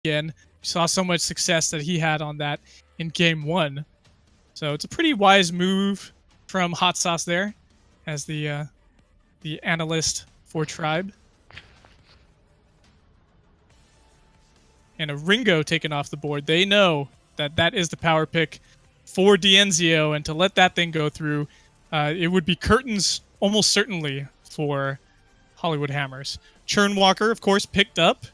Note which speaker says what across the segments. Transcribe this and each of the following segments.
Speaker 1: again. We saw so much success that he had on that in game 1. So it's a pretty wise move from Hot Sauce there as the analyst for Tribe. And a Ringo taken off the board. They know that that is the power pick for Dienzio, and to let that thing go through, it would be curtains almost certainly for Hollywood Hammers. Churnwalker, of course, picked up,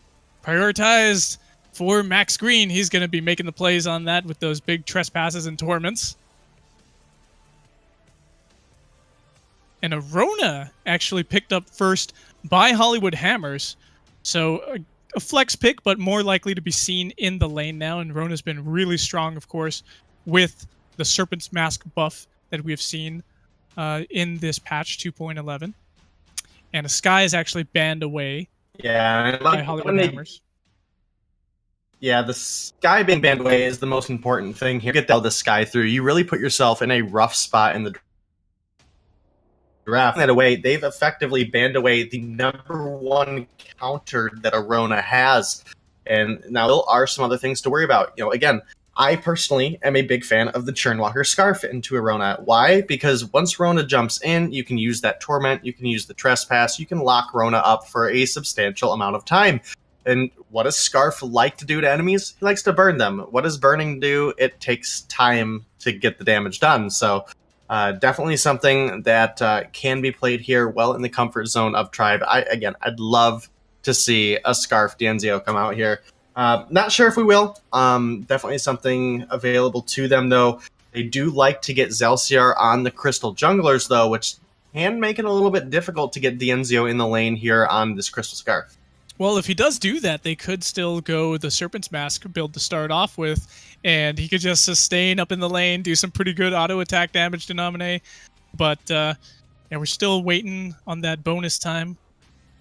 Speaker 1: prioritized for Max Green. He's going to be making the plays on that with those big trespasses and torments. And Arona actually picked up first by Hollywood Hammers. So a flex pick, but more likely to be seen in the lane now. And Rona's been really strong, of course, with the Serpent's Mask buff that we have seen in this patch 2.11. And a Sky is actually banned away by Hollywood Hammers.
Speaker 2: Yeah, the Sky being banned away is the most important thing here. Get the Sky through. You really put yourself in a rough spot in the draft. That away, they've effectively banned away the #1 counter that Arona has. And now there are some other things to worry about. You know, again, I personally am a big fan of the Churnwalker Scarf into Arona. Why? Because once Rona jumps in, you can use that Torment, you can use the Trespass, you can lock Rona up for a substantial amount of time. And what does Scarf like to do to enemies? He likes to burn them. What does burning do? It takes time to get the damage done. So definitely something that can be played here well in the comfort zone of Tribe. I'd love to see a Scarf Dienzio come out here. Not sure if we will. Definitely something available to them, though. They do like to get Zelciar on the Crystal Junglers, though, which can make it a little bit difficult to get Dienzio in the lane here on this Crystal Scarf.
Speaker 1: Well, if he does do that, they could still go the Serpent's Mask build to start off with, and he could just sustain up in the lane, do some pretty good auto attack damage to Naminé. But yeah, we're still waiting on that bonus time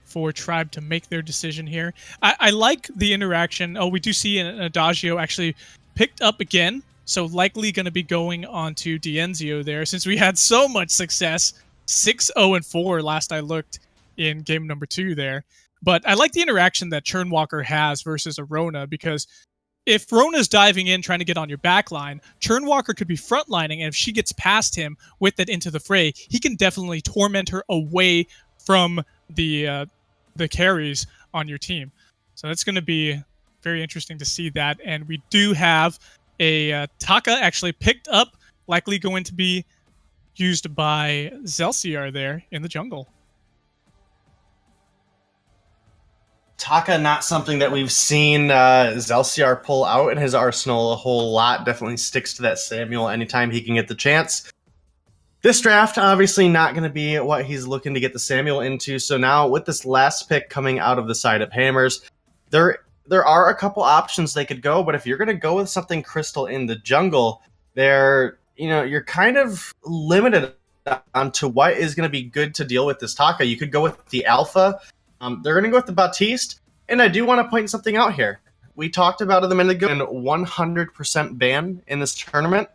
Speaker 1: for Tribe to make their decision here. I like the interaction. Oh, we do see an Adagio actually picked up again, so likely going to be going on to Dienzio there, since we had so much success. 6-0-4 last I looked in game number 2 there. But I like the interaction that Churnwalker has versus Arona, because if Rona's diving in trying to get on your backline, Churnwalker could be frontlining, and if she gets past him with it into the fray, he can definitely torment her away from the carries on your team. So that's going to be very interesting to see that. And we do have a Taka actually picked up, likely going to be used by Zelciar there in the jungle.
Speaker 2: Taka, not something that we've seen Zelciar pull out in his arsenal a whole lot. Definitely sticks to that Samuel anytime he can get the chance. This draft, obviously not going to be what he's looking to get the Samuel into. So now with this last pick coming out of the side of Hammers, there are a couple options they could go. But if you're going to go with something Crystal in the jungle, you're kind of limited onto what is going to be good to deal with this Taka. You could go with the Alpha. They're going to go with the Baptiste. And I do want to point something out here. We talked about it a minute ago, and 100% ban in this tournament.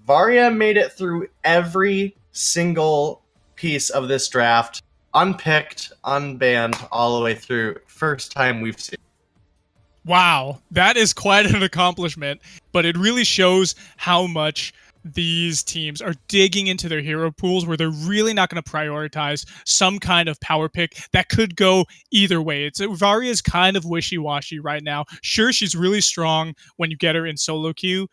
Speaker 2: Varia made it through every single piece of this draft, unpicked, unbanned, all the way through. First time we've seen.
Speaker 1: Wow, that is quite an accomplishment, but it really shows how much these teams are digging into their hero pools, where they're really not going to prioritize some kind of power pick that could go either way. Varia is kind of wishy-washy right now. Sure, she's really strong when you get her in solo queue,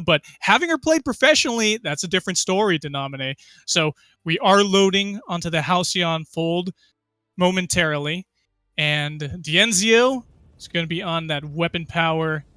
Speaker 1: but having her played professionally, that's a different story to Naminé. So we are loading onto the Halcyon fold momentarily, and Dienzio is going to be on that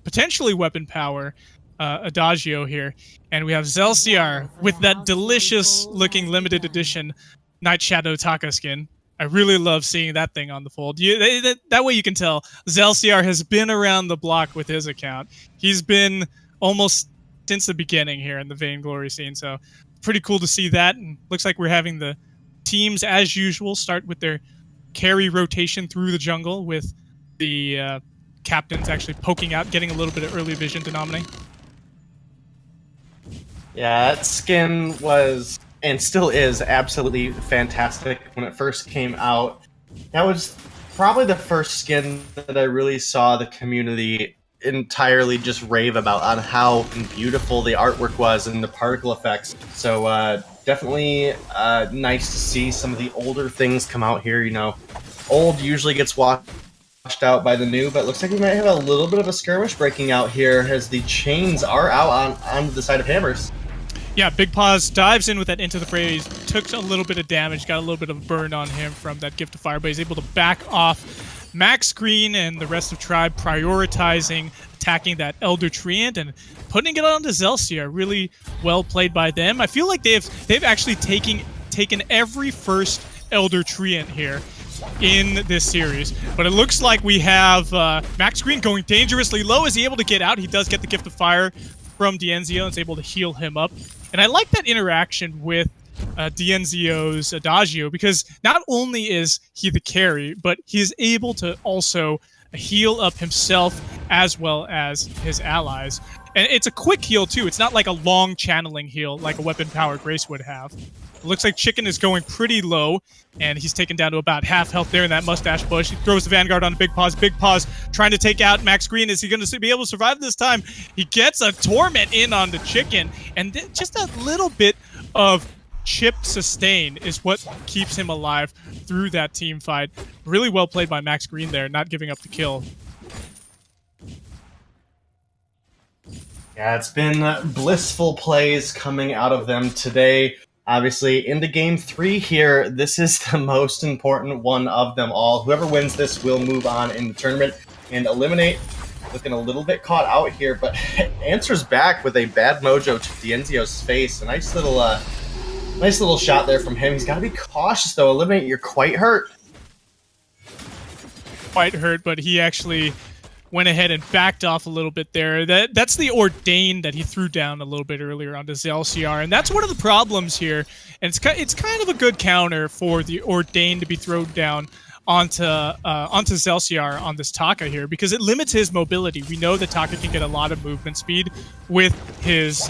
Speaker 1: potentially weapon power Adagio here. And we have Zelciar with that delicious looking limited edition Night Shadow Taka skin. I really love seeing that thing on the fold. That way you can tell Zelciar has been around the block with his account. He's been almost since the beginning here in the Vainglory scene. So pretty cool to see that. And looks like we're having the teams, as usual, start with their carry rotation through the jungle, with the captains actually poking out, getting a little bit of early vision to Naminé.
Speaker 2: Yeah, that skin was, and still is, absolutely fantastic when it first came out. That was probably the first skin that I really saw the community entirely just rave about on how beautiful the artwork was and the particle effects. So definitely nice to see some of the older things come out here. You know, old usually gets washed out by the new, but it looks like we might have a little bit of a skirmish breaking out here as the chains are out on the side of Hammers.
Speaker 1: Yeah, Big Paws dives in with that Into the Fray, took a little bit of damage, got a little bit of a burn on him from that Gift of Fire, but he's able to back off. Max Green and the rest of Tribe prioritizing attacking that Elder Treant and putting it onto Zelsia. Really well played by them. I feel like they've actually taken every first Elder Treant here in this series, but it looks like we have Max Green going dangerously low. Is he able to get out? He does get the Gift of Fire from Dienzio and is able to heal him up. And I like that interaction with Dienzio's Adagio, because not only is he the carry, but he's able to also heal up himself as well as his allies. And it's a quick heal too. It's not like a long channeling heal like a Weapon Power Grace would have. It looks like Chicken is going pretty low, and he's taken down to about half health there in that mustache bush. He throws the Vanguard on Big Paws. Big Paws trying to take out Max Green. Is he going to be able to survive this time? He gets a Torment in on the Chicken, and just a little bit of chip sustain is what keeps him alive through that team fight. Really well played by Max Green there, not giving up the kill.
Speaker 2: Yeah, it's been blissful plays coming out of them today. Obviously, into Game 3 here, this is the most important one of them all. Whoever wins this will move on in the tournament and eliminate. Looking a little bit caught out here, but answers back with a bad mojo to Dienzio's face. A nice little shot there from him. He's got to be cautious, though. Eliminate, you're quite hurt.
Speaker 1: Quite hurt, but he actually went ahead and backed off a little bit there. That's the Ordain that he threw down a little bit earlier onto Zelciar, and that's one of the problems here. And it's kind of a good counter for the Ordain to be thrown down onto Zelciar on this Taka here, because it limits his mobility. We know that Taka can get a lot of movement speed with his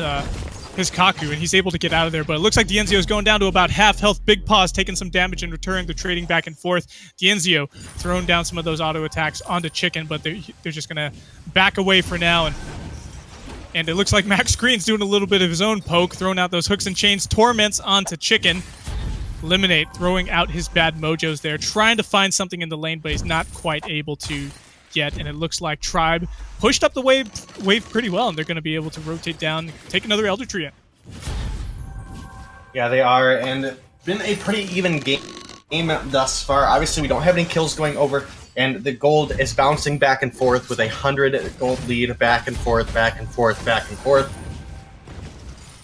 Speaker 1: Kaku, and he's able to get out of there, but it looks like Dienzio is going down to about half health. Big Paws taking some damage in return. They're trading back and forth. Dienzio throwing down some of those auto attacks onto Chicken, but they're just going to back away for now, and it looks like Max Green's doing a little bit of his own poke, throwing out those hooks and chains, torments onto Chicken. Eliminate, throwing out his bad mojos there, trying to find something in the lane, but he's not quite able to yet, and it looks like Tribe pushed up the wave pretty well, and they're going to be able to rotate down, take another Elder Treant.
Speaker 2: Yeah, they are, and been a pretty even game thus far. Obviously, we don't have any kills going over, and the gold is bouncing back and forth with 100 gold lead, back and forth, back and forth, back and forth.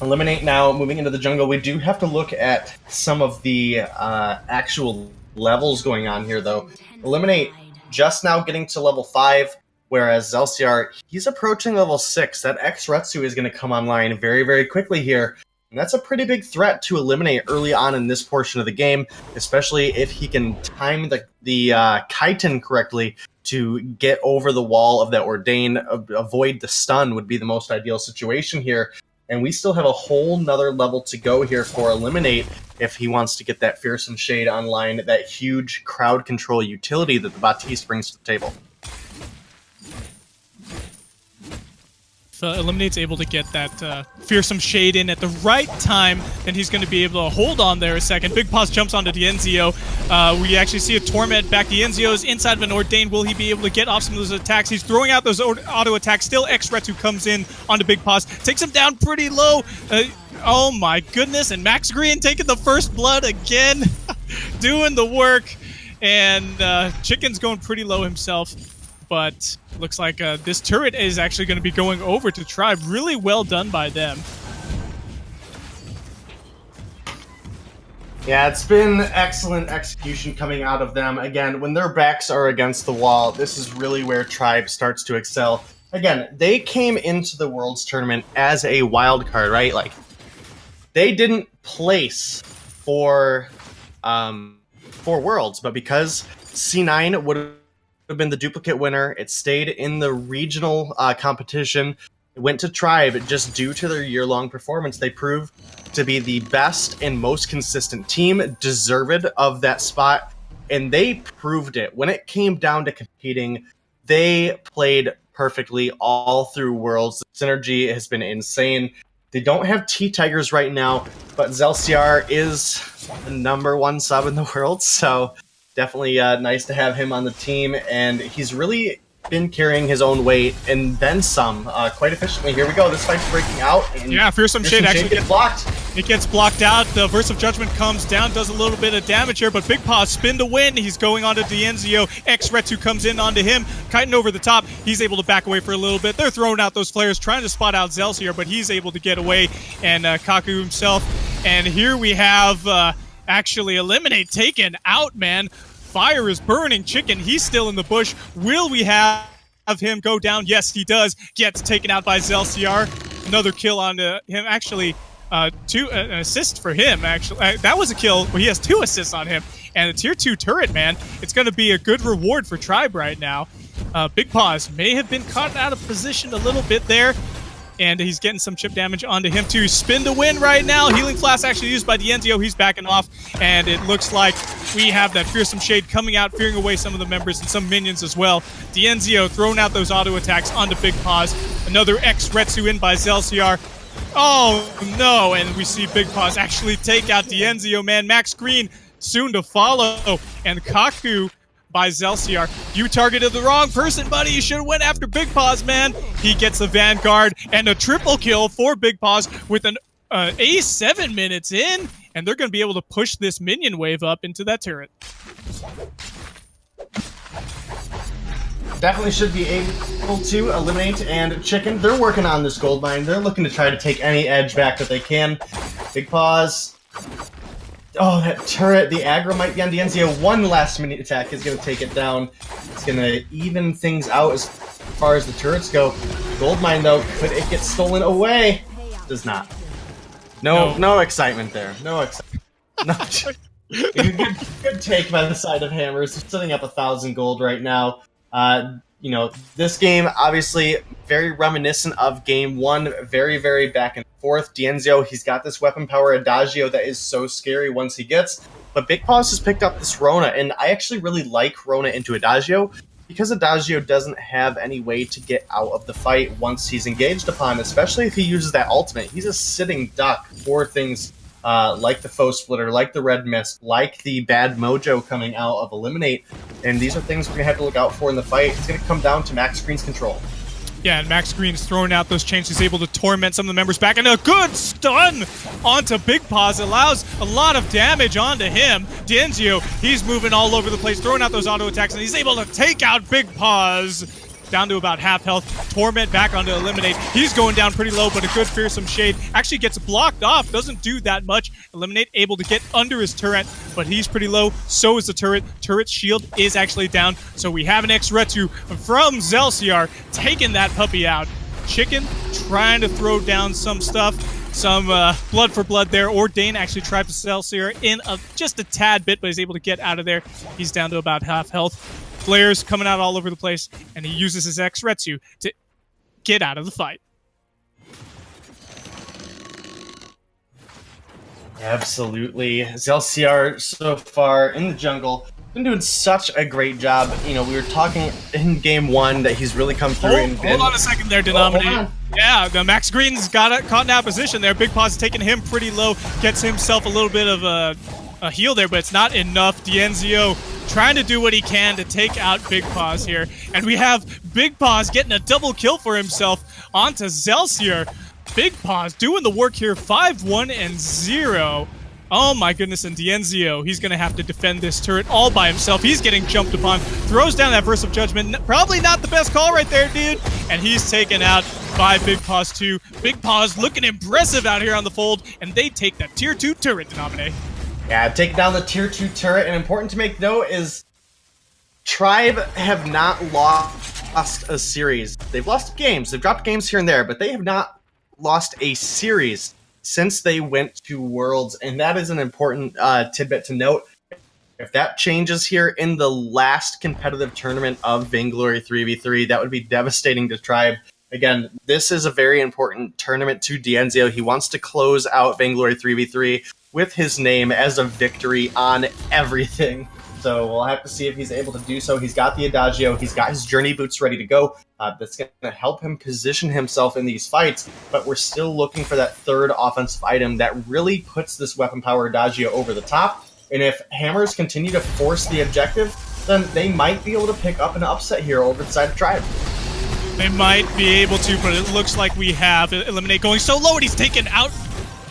Speaker 2: Eliminate now, moving into the jungle. We do have to look at some of the actual levels going on here, though. Eliminate just now getting to level 5, whereas Zelciar, he's approaching level 6. That X-Retsu is going to come online very, very quickly here. And that's a pretty big threat to eliminate early on in this portion of the game, especially if he can time the chitin correctly to get over the wall of that Ordain. Avoid the stun would be the most ideal situation here. And we still have a whole nother level to go here for Eliminate if he wants to get that Fearsome Shade online, that huge crowd control utility that the Baptiste brings to the table.
Speaker 1: If Eliminate's able to get that Fearsome Shade in at the right time, then he's going to be able to hold on there a second. Big Paws jumps onto Dienzio. We actually see a Torment back. Dienzio's inside of an Ordain. Will he be able to get off some of those attacks? He's throwing out those auto attacks. Still X-Retsu comes in onto Big Paws. Takes him down pretty low. Oh my goodness. And Max Green taking the first blood again. Doing the work. And Chicken's going pretty low himself. But looks like this turret is actually going to be going over to Tribe. Really well done by them.
Speaker 2: Yeah, it's been excellent execution coming out of them. Again, when their backs are against the wall, this is really where Tribe starts to excel. Again, they came into the Worlds Tournament as a wild card, right? Like, they didn't place for Worlds, but because C9 would have been the duplicate winner, it stayed in the regional competition. It went to Tribe just due to their year-long performance. They proved to be the best and most consistent team, deserved of that spot. and they proved it. When it came down to competing, they played perfectly all through Worlds. The synergy has been insane. They don't have T-Tigers right now, but Zelciar is the #1 sub in the world, so definitely nice to have him on the team, and he's really been carrying his own weight and then some quite efficiently. Here we go. This fight's breaking out. And
Speaker 1: yeah, Fearsome Shade actually
Speaker 2: gets blocked.
Speaker 1: It gets blocked out. The Verse of Judgment comes down, does a little bit of damage here, but Big Paw spin to win. He's going on to Dienzio. X-Retsu comes in onto him, kiting over the top. He's able to back away for a little bit. They're throwing out those flares, trying to spot out Zelciar, but he's able to get away, and Kaku himself. And here we have actually Eliminate taken out, man. Fire is burning. Chicken, he's still in the bush. Will we have him go down? Yes, he does. Gets taken out by Zelciar. Another kill on him. Actually, an assist for him, actually. That was a kill, but he has 2 assists on him. And a tier 2 turret, man. It's going to be a good reward for Tribe right now. Big Paws may have been caught out of position a little bit there. And he's getting some chip damage onto him too. Spin to win right now. Healing Flask actually used by Dienzio. He's backing off. And it looks like we have that Fearsome Shade coming out, fearing away some of the members and some minions as well. Dienzio throwing out those auto attacks onto Big Paws. Another X-Retsu in by Zelciar. Oh no, and we see Big Paws actually take out Dienzio, man. Max Green soon to follow. And Kaku by Zelciar. You targeted the wrong person, buddy. You should have went after Big Paws, man. He gets the Vanguard and a triple kill for Big Paws with an ace 7 minutes in, and they're going to be able to push this minion wave up into that turret.
Speaker 2: Definitely should be able to eliminate, and Chicken, they're working on this gold mine. They're looking to try to take any edge back that they can. Big Paws. Oh, that turret, the aggro might be on Dienzio. One last minute attack is going to take it down. It's going to even things out as far as the turrets go. Goldmine, though, could it get stolen away? Does not. No excitement there. No excitement. No. Good take by the side of Hammers. They're setting up 1,000 gold right now. You know, this game, obviously, very reminiscent of Game 1. Very, very back and forth. Dienzio, he's got this weapon power Adagio that is so scary once he gets. But Big Paws has picked up this Rona, and I actually really like Rona into Adagio because Adagio doesn't have any way to get out of the fight once he's engaged upon, especially if he uses that ultimate. He's a sitting duck for things like the Foe Splitter, like the Red Mist, like the Bad Mojo coming out of Eliminate. And these are things we're going to have to look out for in the fight. It's going to come down to Max Green's control.
Speaker 1: Yeah, and Max Green is throwing out those chains. He's able to torment some of the members back. And a good stun onto Big Paws. Allows a lot of damage onto him. Dienzio, he's moving all over the place, throwing out those auto attacks, and he's able to take out Big Paws. Down to about half health. Torment back onto Eliminate. He's going down pretty low, but a good Fearsome Shade actually gets blocked off. Doesn't do that much. Eliminate able to get under his turret, but he's pretty low. So is the turret. Turret's shield is actually down. So we have an X-Retsu from Zelciar taking that puppy out. Chicken trying to throw down some stuff. Some blood for blood there. Ordain actually tried to Zelciar in just a tad bit, but he's able to get out of there. He's down to about half health. Flares coming out all over the place, and he uses his X-Retsu to get out of the fight.
Speaker 2: Absolutely. Zelciar, so far in the jungle, been doing such a great job. You know, we were talking in Game 1 that he's really come through.
Speaker 1: Hold on a second there, Denominator. Yeah, the Max Green's got caught in out position there. Big Paws taking him pretty low, gets himself a little bit of a heal there, but it's not enough. Dienzio trying to do what he can to take out Big Paws here. And we have Big Paws getting a double kill for himself onto Zelciar. Big Paws doing the work here, 5-1-0. Oh my goodness, and Dienzio, he's going to have to defend this turret all by himself. He's getting jumped upon, throws down that Verse of Judgment. Probably not the best call right there, dude. And he's taken out by Big Paws too. Big Paws looking impressive out here on the fold, and they take that Tier 2 turret, Denominator.
Speaker 2: Yeah, take down the Tier 2 turret, and important to make note is Tribe have not lost a series. They've lost games. They've dropped games here and there, but they have not lost a series since they went to Worlds, and that is an important tidbit to note. If that changes here in the last competitive tournament of Vainglory 3v3, that would be devastating to Tribe. Again, this is a very important tournament to Dienzio. He wants to close out Vainglory 3v3 with his name as a victory on everything. So we'll have to see if he's able to do so. He's got the Adagio. He's got his Journey Boots ready to go. That's going to help him position himself in these fights, but we're still looking for that third offensive item that really puts this weapon power Adagio over the top. And if Hammers continue to force the objective, then they might be able to pick up an upset here over the side of Tribe.
Speaker 1: They might be able to, but it looks like we have Eliminate going so low, and he's taken out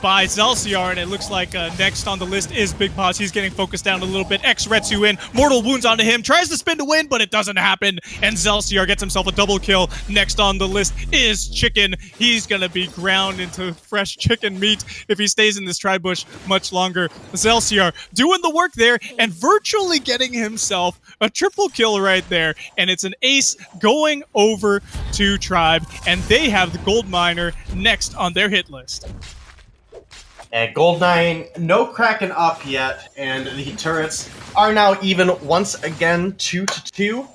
Speaker 1: by Zelciar, and it looks like next on the list is Big Paws. He's getting focused down a little bit. X-Retsu in, Mortal Wounds onto him, tries to spin to win, but it doesn't happen, and Zelciar gets himself a double kill. Next on the list is Chicken. He's gonna be ground into fresh chicken meat if he stays in this tri-bush much longer. Zelciar doing the work there and virtually getting himself a triple kill right there, and it's an ace going over to Tribe, and they have the Gold Miner next on their hit list.
Speaker 2: And Gold9, no Kraken up yet, and the turrets are now even once again 2-2.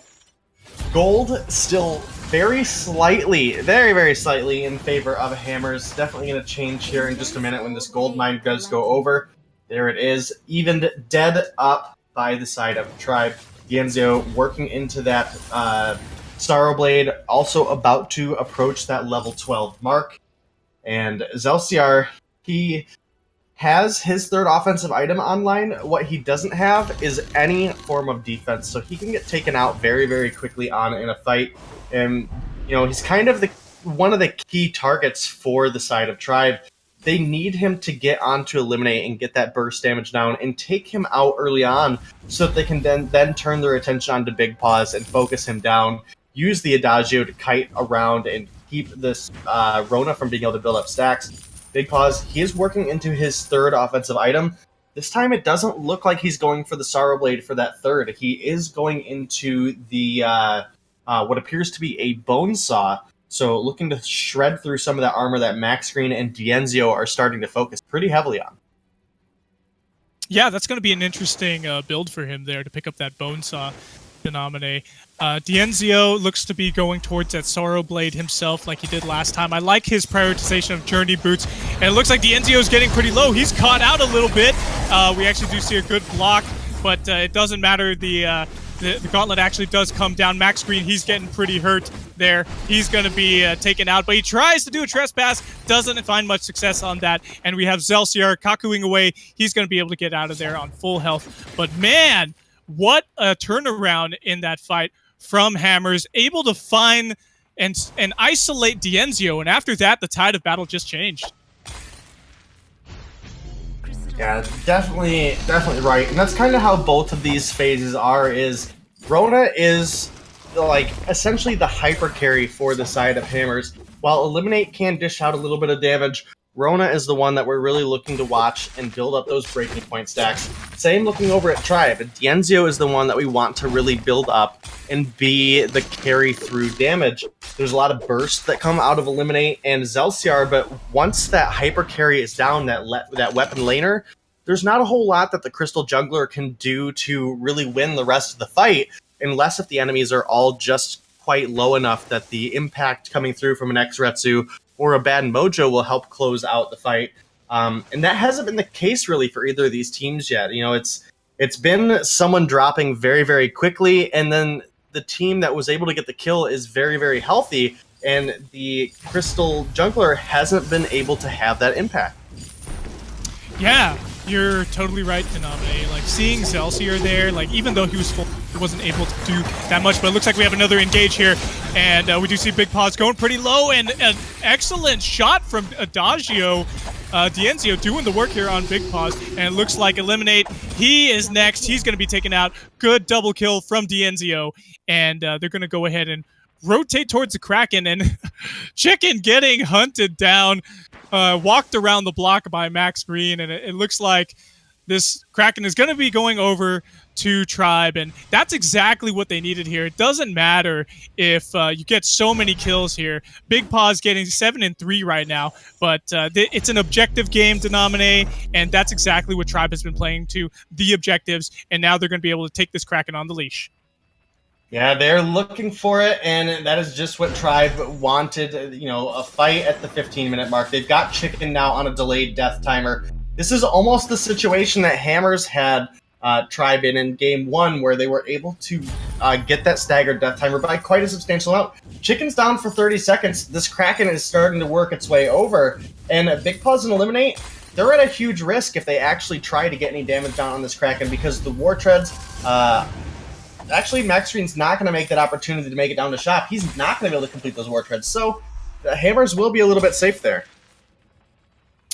Speaker 2: Gold still very slightly in favor of Hammers. Definitely going to change here in just a minute when this Gold9 does go over. There it is, evened dead up by the side of Tribe. Dienzio working into that Sorrow Blade, also about to approach that level 12 mark. And Zelciar, he has his third offensive item online. What he doesn't have is any form of defense, so he can get taken out very, very quickly on in a fight. And he's kind of one of the key targets for the side of Tribe. They need him to get on to Eliminate and get that burst damage down and take him out early on, so that they can then turn their attention onto Big Paws and focus him down. Use the Adagio to kite around and keep this Rona from being able to build up stacks. Big Paws, he is working into his third offensive item. This time it doesn't look like he's going for the Sorrow Blade for that third. He is going into the what appears to be a Bone Saw. So looking to shred through some of that armor that Max Green and Dienzio are starting to focus pretty heavily on.
Speaker 1: Yeah, that's going to be an interesting build for him there to pick up that Bone Saw denominate. Dienzio looks to be going towards that Sorrow Blade himself like he did last time. I like his prioritization of Journey Boots, and it looks like Dienzio's getting pretty low. He's caught out a little bit. We actually do see a good block, but it doesn't matter. The gauntlet actually does come down. Max Green, he's getting pretty hurt there. He's going to be taken out, but he tries to do a trespass, doesn't find much success on that, and we have Zelciar kakuing away. He's going to be able to get out of there on full health, but man, what a turnaround in that fight from Hammers, able to find and isolate Dienzio, and after that, the tide of battle just changed.
Speaker 2: Yeah, definitely right, and that's kind of how both of these phases are. Is Rona is like essentially the hyper carry for the side of Hammers, while Eliminate can dish out a little bit of damage. Rona is the one that we're really looking to watch and build up those breaking point stacks. Same looking over at Tribe. Dienzio is the one that we want to really build up and be the carry through damage. There's a lot of bursts that come out of Eliminate and Zelciar, but once that hyper carry is down, that weapon laner, there's not a whole lot that the Crystal Jungler can do to really win the rest of the fight, unless if the enemies are all just quite low enough that the impact coming through from an X-Retsu or a bad Mojo will help close out the fight. And that hasn't been the case really for either of these teams yet. It's been someone dropping very, very quickly, and then the team that was able to get the kill is very, very healthy, and the Crystal Jungler hasn't been able to have that impact.
Speaker 1: Yeah, you're totally right, Dename. Like, seeing Zelciar there, like, even though he was full, he wasn't able to do that much, but it looks like we have another engage here, and we do see Big Paws going pretty low, and an excellent shot from Adagio. Dienzio doing the work here on Big Paws, and it looks like Eliminate, he is next. He's going to be taken out. Good double kill from Dienzio, and they're going to go ahead and rotate towards the Kraken, and Chicken getting hunted down, walked around the block by Max Green, and it looks like this Kraken is going to be going over to Tribe, and that's exactly what they needed here. It doesn't matter if you get so many kills here. Big Paw's getting 7 and 3 right now, but it's an objective game, Denominate, and that's exactly what Tribe has been playing to, the objectives, and now they're going to be able to take this Kraken on the leash.
Speaker 2: Yeah, they're looking for it, and that is just what Tribe wanted, a fight at the 15-minute mark. They've got Chicken now on a delayed death timer. This is almost the situation that Hammers had Tribe in game 1, where they were able to get that staggered death timer by quite a substantial amount. Chicken's down for 30 seconds. This Kraken is starting to work its way over, and Big Pause and Eliminate, they're at a huge risk if they actually try to get any damage down on this Kraken, because the War Treads, actually Max Green's not going to make that opportunity to make it down to shop. He's not going to be able to complete those War Treads, so the Hammers will be a little bit safe there.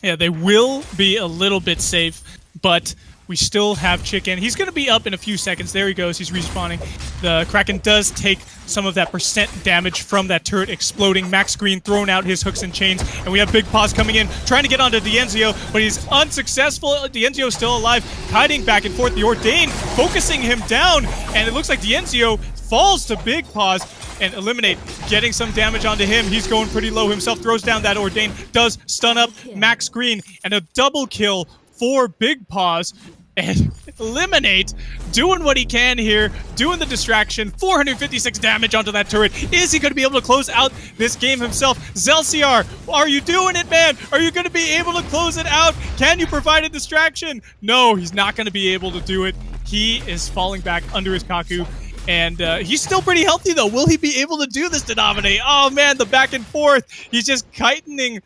Speaker 1: Yeah, they will be a little bit safe, but we still have Chicken. He's going to be up in a few seconds. There he goes. He's respawning. The Kraken does take some of that percent damage from that turret exploding. Max Green throwing out his hooks and chains. And we have Big Paws coming in, trying to get onto Dienzio, but he's unsuccessful. Dienzio still alive, kiting back and forth. The Ordain focusing him down, and it looks like Dienzio falls to Big Paws. And Eliminate getting some damage onto him. He's going pretty low himself. Throws down that Ordain. Does stun up Max Green. And a double kill for Big Paws. And Eliminate doing what he can here. Doing the distraction. 456 damage onto that turret. Is he going to be able to close out this game himself? Zelciar, are you doing it, man? Are you going to be able to close it out? Can you provide a distraction? No, he's not going to be able to do it. He is falling back under his Kaku. And he's still pretty healthy, though. Will he be able to do this to dominate? Oh, man, the back and forth. He's just kitening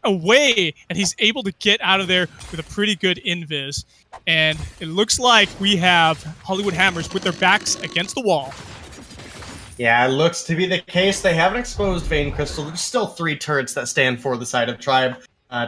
Speaker 1: away, and he's able to get out of there with a pretty good invis. And it looks like we have Hollywood Hammers with their backs against the wall.
Speaker 2: Yeah, it looks to be the case. They haven't exposed Vein Crystal. There's still 3 turrets that stand for the side of Tribe.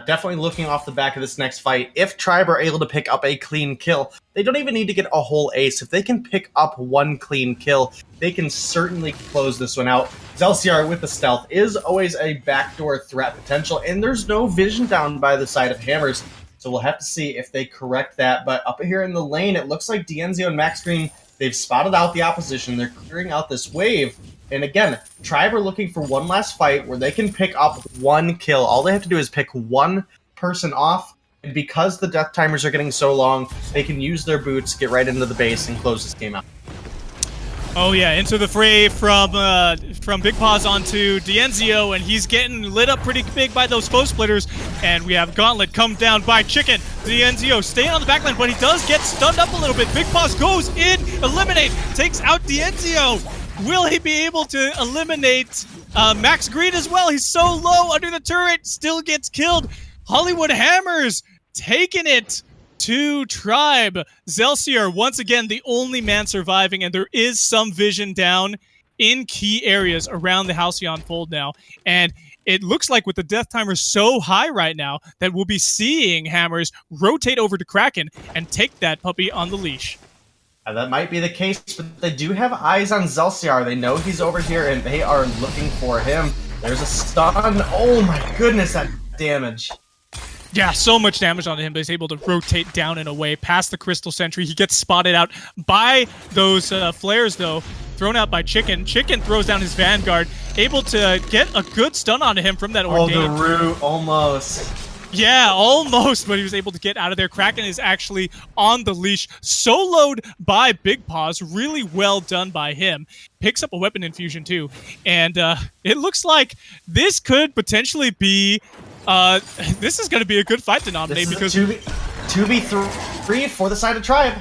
Speaker 2: Definitely looking off the back of this next fight. If Tribe are able to pick up a clean kill, they don't even need to get a whole ace. If they can pick up 1 clean kill, they can certainly close this one out. Zelciar with the stealth is always a backdoor threat potential, and there's no vision down by the side of Hammers, so we'll have to see if they correct that. But up here in the lane, it looks like Dienzio and Max Green, they've spotted out the opposition. They're clearing out this wave. And again, Tribe are looking for one last fight where they can pick up 1 kill. All they have to do is pick 1 person off, and because the death timers are getting so long, they can use their boots, get right into the base, and close this game out.
Speaker 1: Oh yeah, into the fray from Big Paws onto Dienzio, and he's getting lit up pretty big by those foe splitters. And we have Gauntlet come down by Chicken. Dienzio staying on the backline, but he does get stunned up a little bit. Big Paws goes in, Eliminate, takes out Dienzio. Will he be able to eliminate Max Green as well? He's so low under the turret, still gets killed. Hollywood Hammers taking it to Tribe. Zelciar, once again, the only man surviving, and there is some vision down in key areas around the Halcyon Fold now. And it looks like with the death timer so high right now that we'll be seeing Hammers rotate over to Kraken and take that puppy on the leash.
Speaker 2: That might be the case, but they do have eyes on Zelciar. They know he's over here, and they are looking for him. There's a stun. Oh my goodness, that damage.
Speaker 1: Yeah, so much damage on him, but he's able to rotate down and away past the Crystal Sentry. He gets spotted out by those flares, though, thrown out by Chicken. Chicken throws down his Vanguard, able to get a good stun onto him from that Ordain.
Speaker 2: Oh, the root, almost.
Speaker 1: Yeah, almost, but he was able to get out of there. Kraken is actually on the leash, soloed by Big Paws. Really well done by him. Picks up a weapon infusion, too. And it looks like this could potentially be... this is going to be a good fight to nominate, because...
Speaker 2: 2v3 for the side of Tribe.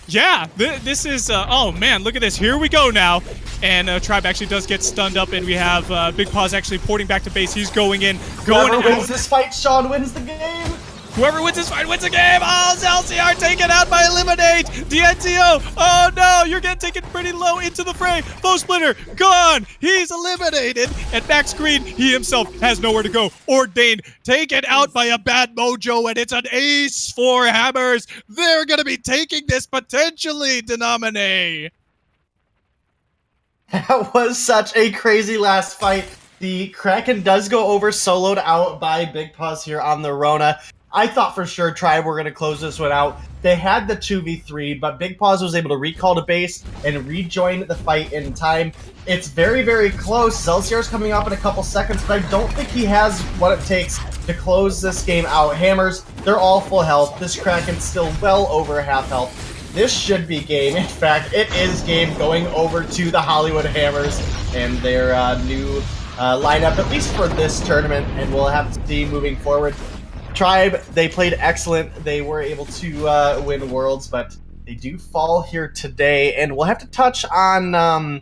Speaker 1: Yeah, this is... oh, man, look at this. Here we go now. And Tribe actually does get stunned up, and we have Big Paws actually porting back to base. He's going in.
Speaker 2: Whoever wins this fight, Sean, wins the game.
Speaker 1: Whoever wins this fight wins the game. Oh, Zelciar taken out by Eliminate. Dienzio. Oh, no. You're getting taken pretty low into the fray. Foe Splitter gone. He's eliminated. And Max Green, he himself has nowhere to go. Ordained taken out by a bad mojo, and it's an ace for Hammers. They're going to be taking this potentially to nominate.
Speaker 2: That was such a crazy last fight. The Kraken does go over, soloed out by Big Paws here on the Rona. I thought for sure Tribe were going to close this one out. They had the 2v3, but Big Paws was able to recall to base and rejoin the fight in time. It's very, very close. Zelciar's coming up in a couple seconds, but I don't think he has what it takes to close this game out. Hammers, they're all full health. This Kraken's still well over half health. This should be game. In fact, it is game, going over to the Hollywood Hammers and their new lineup, at least for this tournament, and we'll have to see moving forward. Tribe, they played excellent. They were able to win Worlds, but They do fall here today, and we'll have to touch on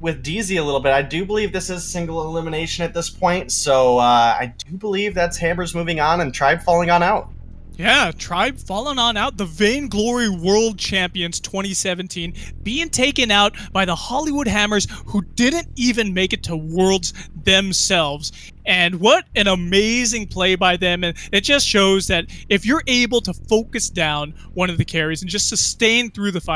Speaker 2: with DZ a little bit. I do believe this is single elimination at this point, so I do believe that's Hammers moving on and Tribe falling on out.
Speaker 1: Yeah, Tribe falling on out. The Vainglory World Champions 2017 being taken out by the Hollywood Hammers, who didn't even make it to Worlds themselves. And what an amazing play by them. And it just shows that if you're able to focus down one of the carries and just sustain through the fight,